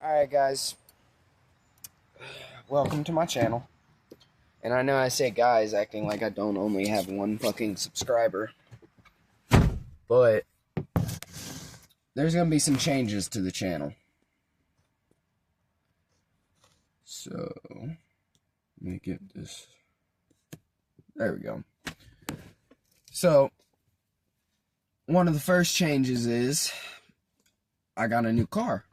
Alright guys, welcome to my channel. And I know I say guys acting like I don't only have one fucking subscriber. But there's gonna be some changes to the channel. So, let me get this. There we go. So, one of the first changes is I got a new car.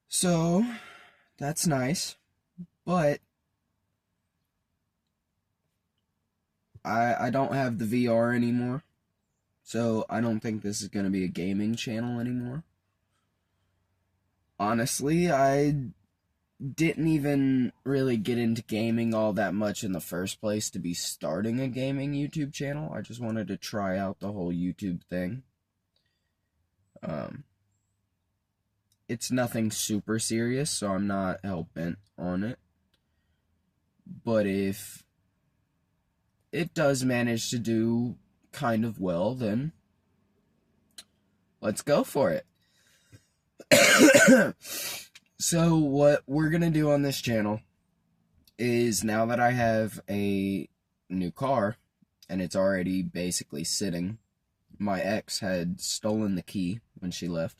So, that's nice. But I don't have the VR anymore. So I don't think this is going to be a gaming channel anymore. Honestly, I didn't even really get into gaming all that much in the first place to be starting a gaming YouTube channel. I just wanted to try out the whole YouTube thing. It's nothing super serious, so I'm not hell-bent on it. But if it does manage to do kind of well, then let's go for it. So what we're gonna do on this channel is, now that I have a new car and it's already basically sitting, my ex had stolen the key when she left,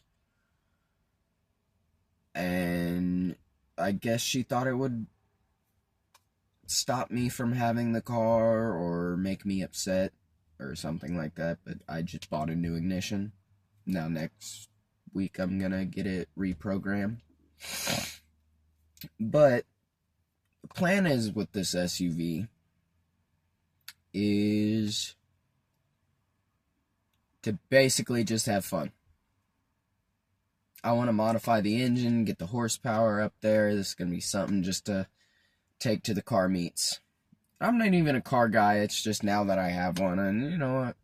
and I guess she thought it would stop me from having the car or make me upset or something like that, but I just bought a new ignition. Now next week I'm gonna get it reprogrammed. But the plan is, with this SUV, is to basically just have fun. I want to modify the engine, get the horsepower up there. This is going to be something just to take to the car meets. I'm not even a car guy, it's just now that I have one, and you know what?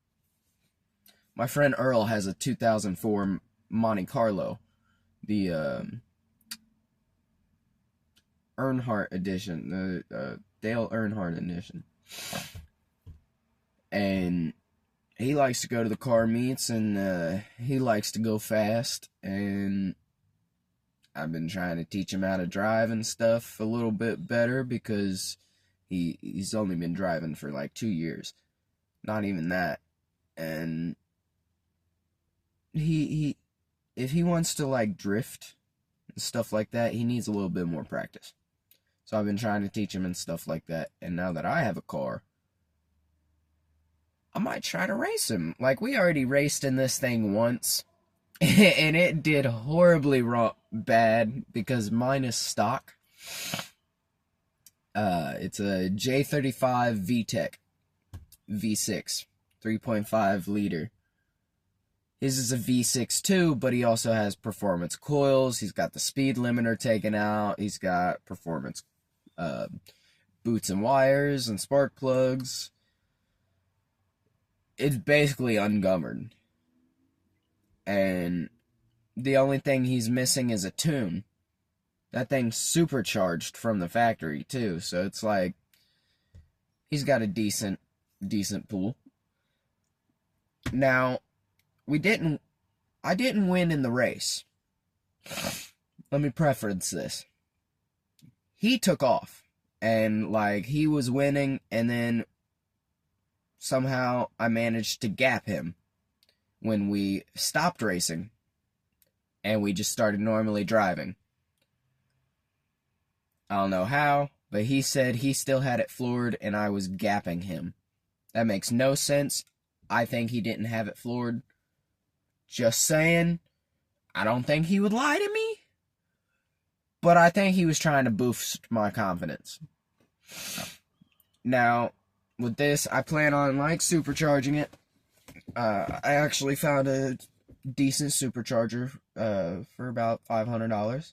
My friend Earl has a 2004 Monte Carlo, the Earnhardt edition, the Dale Earnhardt edition. And he likes to go to the car meets, and he likes to go fast, and I've been trying to teach him how to drive and stuff a little bit better, because he's only been driving for like 2 years. Not even that. And he if he wants to like drift and stuff like that, he needs a little bit more practice. So I've been trying to teach him and stuff like that. And now that I have a car, I might try to race him. Like, we already raced in this thing once, and it did horribly bad because mine is stock. It's a J35 VTEC V6, 3.5 liter. His is a V6 too, but he also has performance coils. He's got the speed limiter taken out. He's got performance boots and wires and spark plugs. It's basically ungoverned. And the only thing he's missing is a tune. That thing's supercharged from the factory too, so it's like he's got a decent pool. Now, I didn't win in the race. Let me preface this. He took off, and like, he was winning, and then somehow I managed to gap him when we stopped racing and we just started normally driving. I don't know how, but he said he still had it floored and I was gapping him. That makes no sense. I think he didn't have it floored. Just saying. I don't think he would lie to me, but I think he was trying to boost my confidence. Now, with this, I plan on like supercharging it. I actually found a decent supercharger for about $500.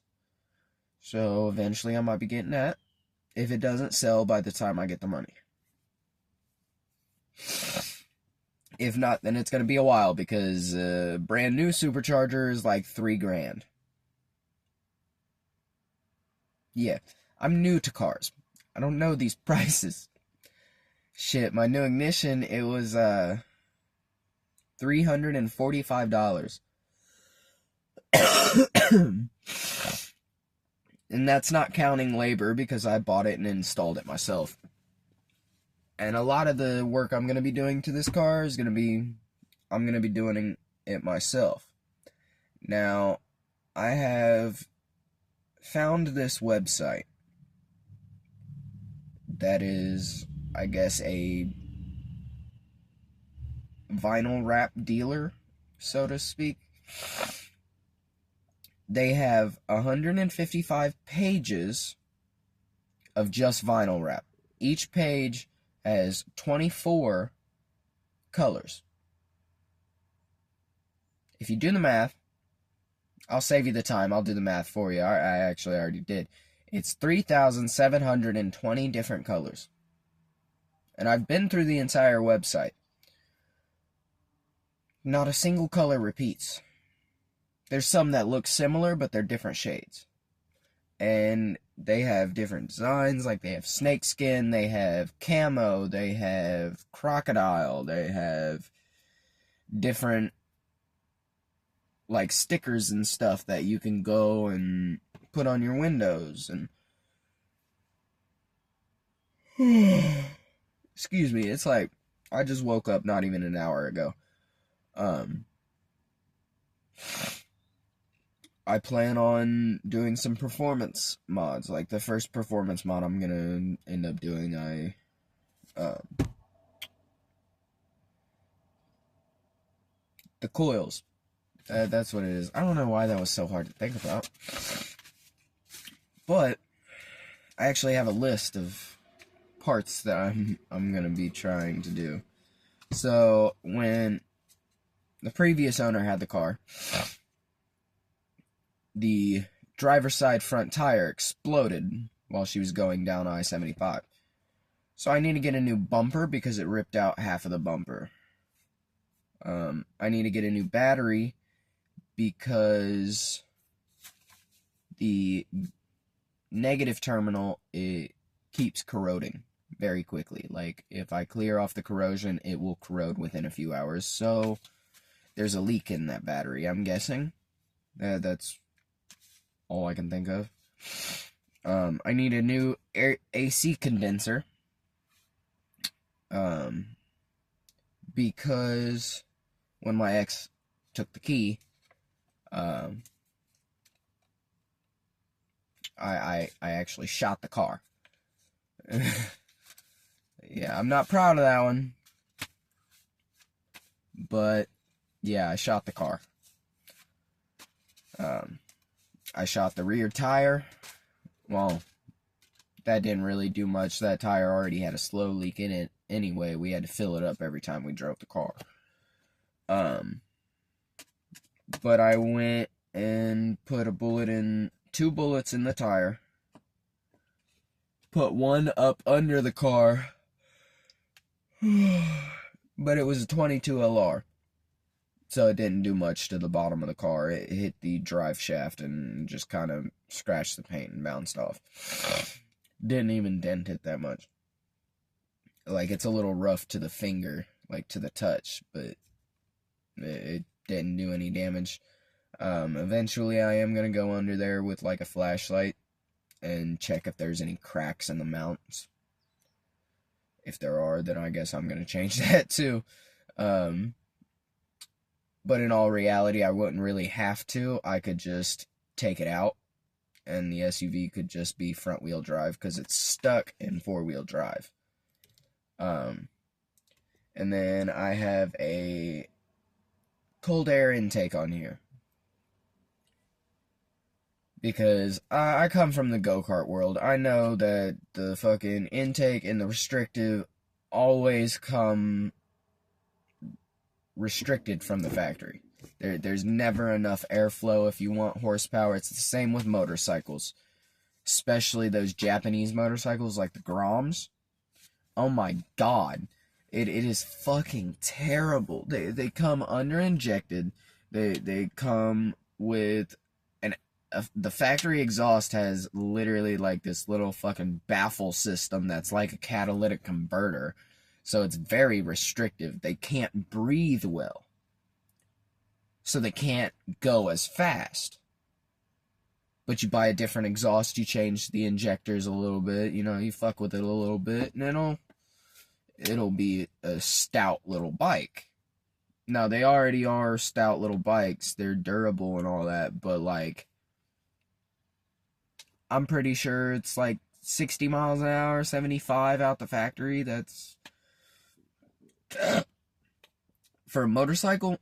So eventually I might be getting that, if it doesn't sell by the time I get the money. If not, then it's going to be a while, because brand new supercharger is like $3,000. Yeah, I'm new to cars. I don't know these prices. Shit, my new ignition, it was $345. And that's not counting labor because I bought it and installed it myself. And a lot of the work I'm going to be doing to this car is going to be, I'm going to be doing it myself. Now, I have found this website that is, I guess, a vinyl wrap dealer, so to speak. They have 155 pages of just vinyl wrap. Each page has 24 colors. If you do the math, I'll save you the time. I'll do the math for you. I actually already did. It's 3,720 different colors. And I've been through the entire website. Not a single color repeats. There's some that look similar, but they're different shades. And they have different designs, like they have snakeskin, they have camo, they have crocodile, they have different, like, stickers and stuff that you can go and put on your windows. And excuse me, it's like I just woke up not even an hour ago. I plan on doing some performance mods. Like the first performance mod I'm gonna end up doing, the coils. That's what it is. I don't know why that was so hard to think about. But I actually have a list of parts that I'm gonna be trying to do. So when the previous owner had the car, the driver's side front tire exploded while she was going down I-75. So I need to get a new bumper because it ripped out half of the bumper. I need to get a new battery because the negative terminal, it keeps corroding very quickly. Like, if I clear off the corrosion, it will corrode within a few hours. So there's a leak in that battery, I'm guessing. That's all I can think of. I need a new AC condenser. Because when my ex took the key, I actually shot the car. Yeah, I'm not proud of that one. But yeah, I shot the car. I shot the rear tire. Well, that didn't really do much. That tire already had a slow leak in it anyway. We had to fill it up every time we drove the car. But I went and put two bullets in the tire. Put one up under the car. But it was a 22 LR. So it didn't do much to the bottom of the car. It hit the drive shaft and just kind of scratched the paint and bounced off. Didn't even dent it that much. Like, it's a little rough to the finger, like to the touch, but it didn't do any damage. Eventually I am going to go under there with like a flashlight and check if there's any cracks in the mounts. If there are, then I guess I'm going to change that too. But in all reality, I wouldn't really have to. I could just take it out, and the SUV could just be front-wheel drive, because it's stuck in four-wheel drive. And then I have a cold air intake on here. Because I come from the go-kart world. I know that the fucking intake and the restrictive always come restricted from the factory. There's never enough airflow if you want horsepower. It's the same with motorcycles. Especially those Japanese motorcycles like the Groms. Oh my god. It is fucking terrible. They come under-injected. They come with the factory exhaust has literally like this little fucking baffle system that's like a catalytic converter. So it's very restrictive. They can't breathe well. So they can't go as fast. But you buy a different exhaust, you change the injectors a little bit, you know, you fuck with it a little bit, and it'll be a stout little bike. Now, they already are stout little bikes. They're durable and all that, but, like, I'm pretty sure it's, like, 60 miles an hour, 75 out the factory. That's... For a motorcycle,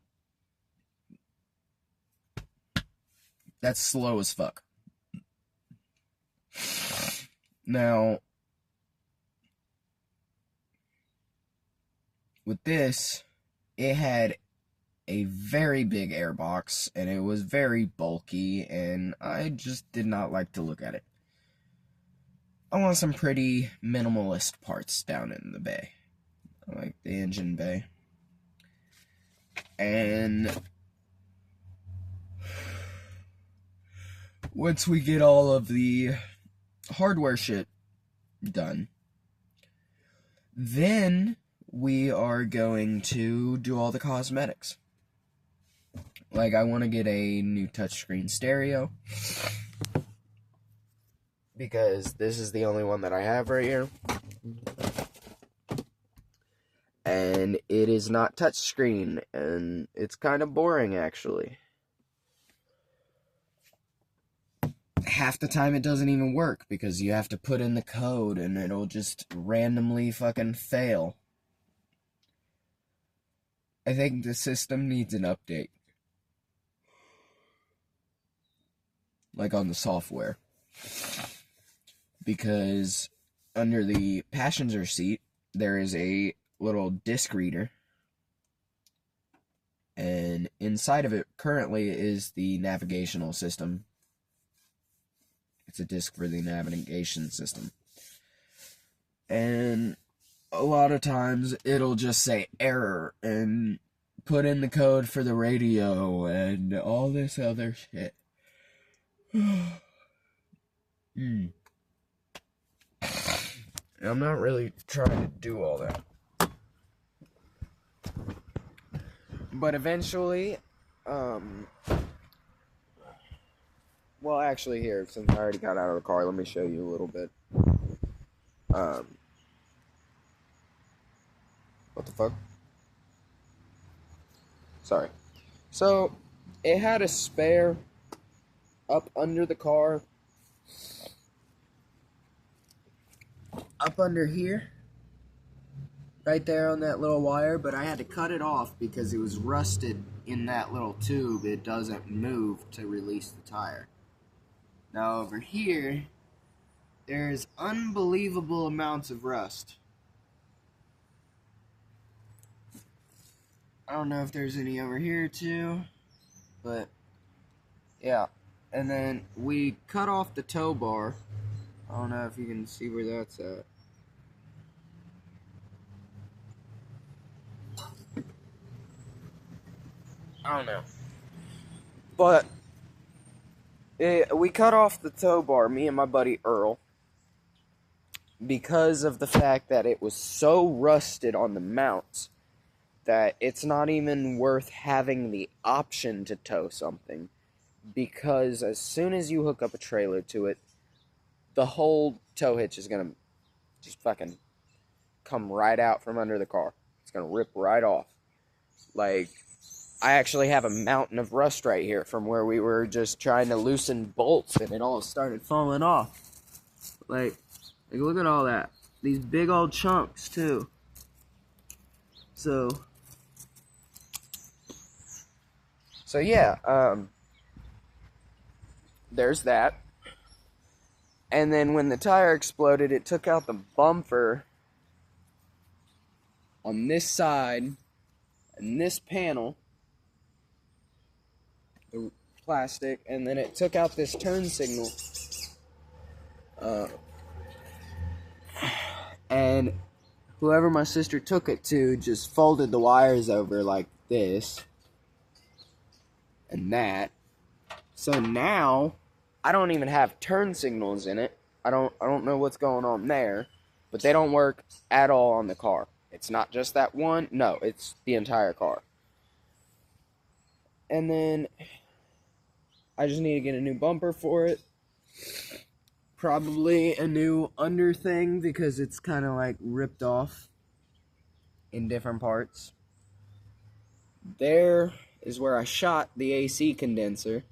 that's slow as fuck. Now, with this, it had a very big airbox, and it was very bulky, and I just did not like to look at it. I want some pretty minimalist parts down in the bay. I like the engine bay. And once we get all of the hardware shit done, then we are going to do all the cosmetics. Like, I want to get a new touchscreen stereo, because this is the only one that I have right here. And it is not touchscreen, and it's kind of boring, actually. Half the time it doesn't even work, because you have to put in the code, and it'll just randomly fucking fail. I think the system needs an update. Like on the software. Because under the passenger seat, there is a little disc reader. And inside of it currently is the navigational system. It's a disc for the navigation system. And a lot of times it'll just say error and put in the code for the radio and all this other shit. I'm not really trying to do all that. But eventually, well, actually, here, since I already got out of the car, let me show you a little bit. What the fuck? Sorry. So, it had a spare up under the car. Up under here. Right there on that little wire, but I had to cut it off because it was rusted in that little tube. It doesn't move to release the tire. Now over here, there's unbelievable amounts of rust. I don't know if there's any over here too, but yeah. And then we cut off the tow bar. I don't know if you can see where that's at. I don't know. But we cut off the tow bar, me and my buddy Earl, because of the fact that it was so rusted on the mounts that it's not even worth having the option to tow something, because as soon as you hook up a trailer to it, the whole tow hitch is going to just fucking come right out from under the car. It's going to rip right off. Like, I actually have a mountain of rust right here from where we were just trying to loosen bolts and it all started falling off. Like look at all that. These big old chunks too. So yeah, there's that. And then when the tire exploded, it took out the bumper on this side and this panel, the plastic, and then it took out this turn signal. And whoever my sister took it to just folded the wires over like this and that. So now I don't even have turn signals in it. I don't know what's going on there, but they don't work at all on the car. It's not just that one. No, it's the entire car. And then I just need to get a new bumper for it. Probably a new under thing because it's kind of like ripped off in different parts. There is where I shot the AC condenser.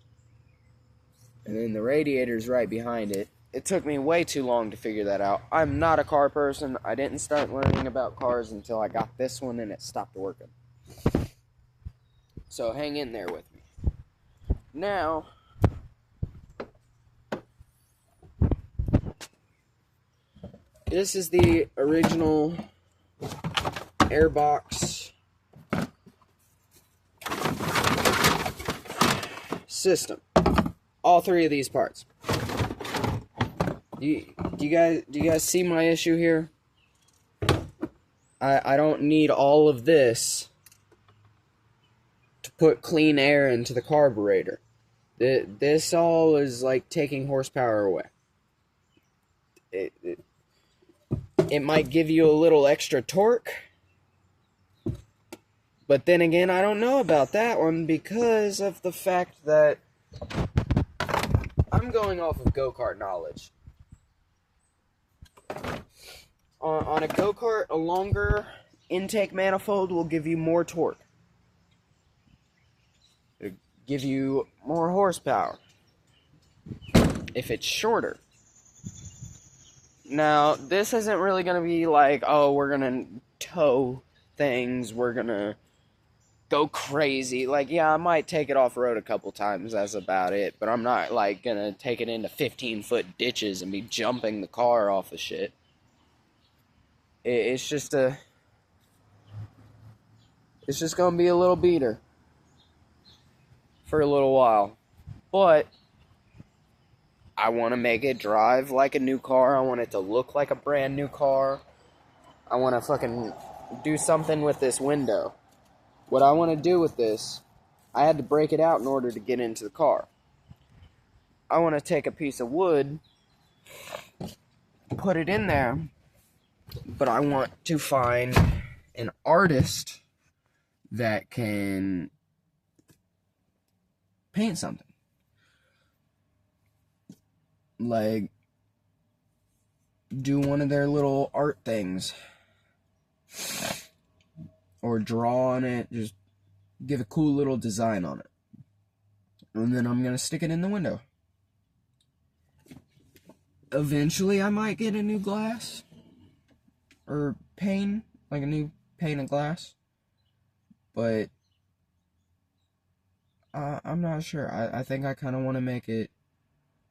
And then the radiator's right behind it. It took me way too long to figure that out. I'm not a car person. I didn't start learning about cars until I got this one and it stopped working. So hang in there with me. Now, this is the original airbox system. All three of these parts. Do you guys see my issue here? I don't need all of this to put clean air into the carburetor. This all is like taking horsepower away. It might give you a little extra torque, but then again, I don't know about that one because of the fact that I'm going off of go-kart knowledge. On a go-kart, a longer intake manifold will give you more torque. It'll give you more horsepower if it's shorter. Now, this isn't really going to be like, oh, we're going to tow things, we're going to go crazy. Like, yeah, I might take it off-road a couple times, that's about it. But I'm not, like, going to take it into 15-foot ditches and be jumping the car off of shit. It's just going to be a little beater for a little while. But I want to make it drive like a new car. I want it to look like a brand new car. I want to fucking do something with this window. What I want to do with this, I had to break it out in order to get into the car. I want to take a piece of wood, put it in there, but I want to find an artist that can paint something. Like, do one of their little art things. Or draw on it, just give a cool little design on it. And then I'm going to stick it in the window. Eventually I might get a new glass. Or pane, like a new pane of glass. But I'm not sure. I think I kind of want to make it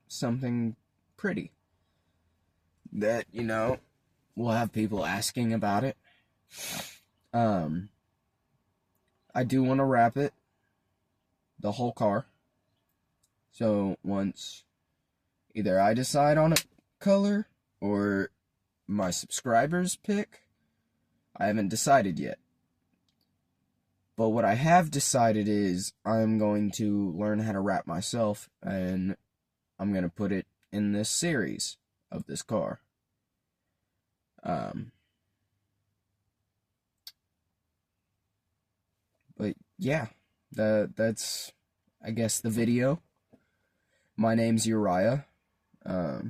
something pretty. That, you know, we'll have people asking about it. I do want to wrap it, the whole car. So once either I decide on a color or my subscribers pick, I haven't decided yet. But what I have decided is I'm going to learn how to wrap myself, and I'm going to put it in this series of this car. But yeah, that's, I guess, the video. My name's Uriah. I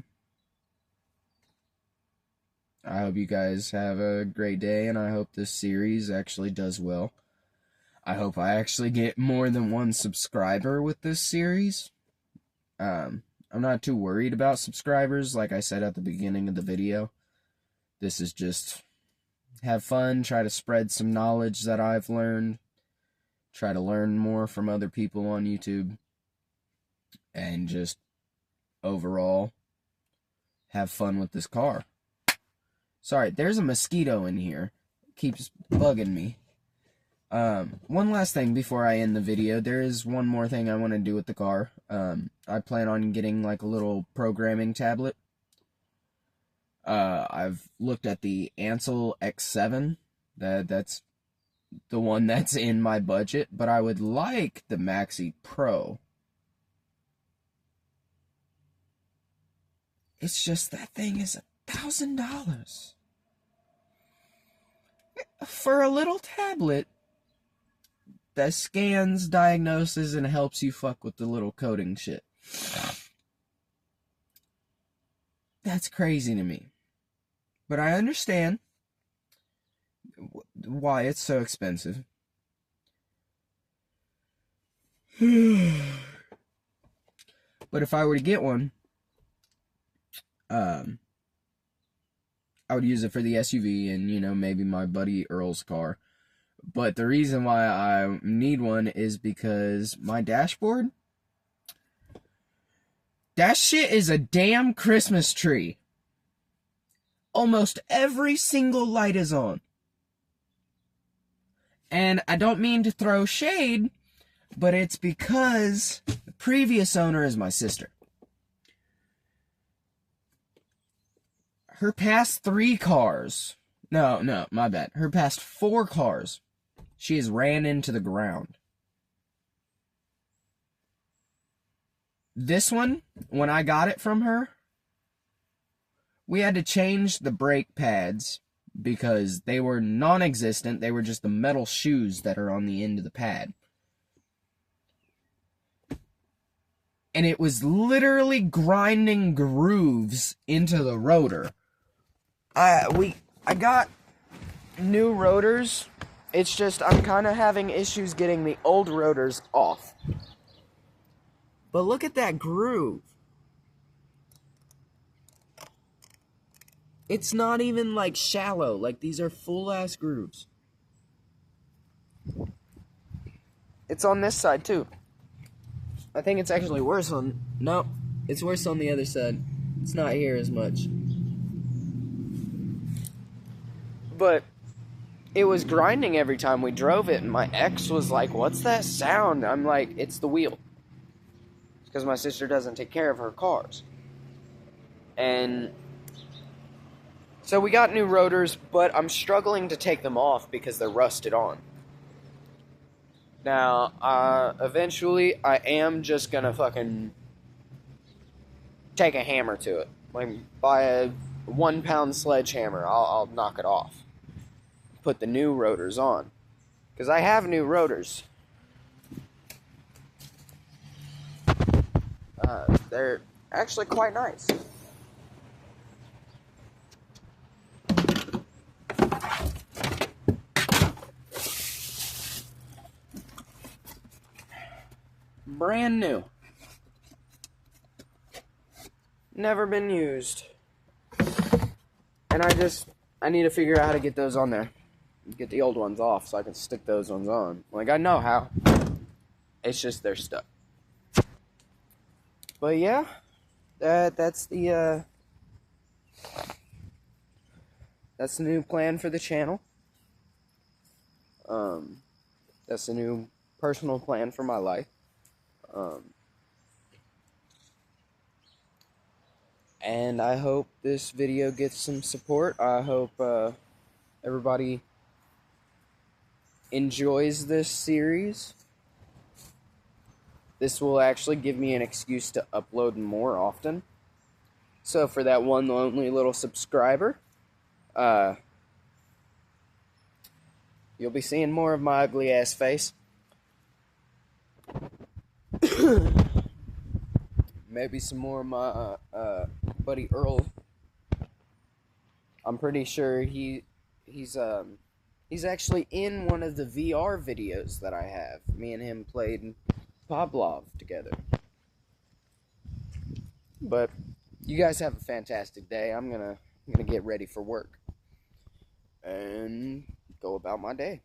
hope you guys have a great day, and I hope this series actually does well. I hope I actually get more than one subscriber with this series. I'm not too worried about subscribers, like I said at the beginning of the video. This is just have fun, try to spread some knowledge that I've learned, try to learn more from other people on YouTube, and just overall have fun with this car. Sorry, there's a mosquito in here. It keeps bugging me. One last thing before I end the video. There is one more thing I want to do with the car. I plan on getting like a little programming tablet. I've looked at the Ansel X7. That's the one that's in my budget, but I would like the Maxi Pro. It's just that thing is $1,000 for a little tablet that scans, diagnoses, and helps you fuck with the little coding shit. That's crazy to me. But I understand why it's so expensive. But if I were to get one, I would use it for the SUV and, maybe my buddy Earl's car. But the reason why I need one is because my dashboard, that shit is a damn Christmas tree. Almost every single light is on. And I don't mean to throw shade, but it's because the previous owner is my sister. Her past 3 cars, no, my bad. Her past 4 cars, she has ran into the ground. This one, when I got it from her, we had to change the brake pads because they were non-existent. They were just the metal shoes that are on the end of the pad. And it was literally grinding grooves into the rotor. I got new rotors. It's just I'm kind of having issues getting the old rotors off. But look at that groove. It's not even like shallow. Like these are full ass grooves. It's on this side too. I think it's actually worse on... No, it's worse on the other side. It's not here as much. But it was grinding every time we drove it, and my ex was like, "What's that sound?" I'm like, "It's the wheel." It's because my sister doesn't take care of her cars. And so we got new rotors, but I'm struggling to take them off because they're rusted on. Now, eventually, I am just gonna fucking take a hammer to it. Like, buy a 1-pound sledgehammer. I'll knock it off. Put the new rotors on. Because I have new rotors. They're actually quite nice. Brand new. Never been used. And I need to figure out how to get those on there. Get the old ones off so I can stick those ones on. Like, I know how. It's just they're stuck. But yeah, that's the new plan for the channel. That's the new personal plan for my life. And I hope this video gets some support. I hope everybody enjoys this series. This will actually give me an excuse to upload more often. So for that one lonely little subscriber, you'll be seeing more of my ugly ass face. Maybe some more of my buddy Earl. I'm pretty sure he's actually in one of the VR videos that I have. Me and him played Pavlov together. But you guys have a fantastic day. I'm gonna get ready for work and go about my day.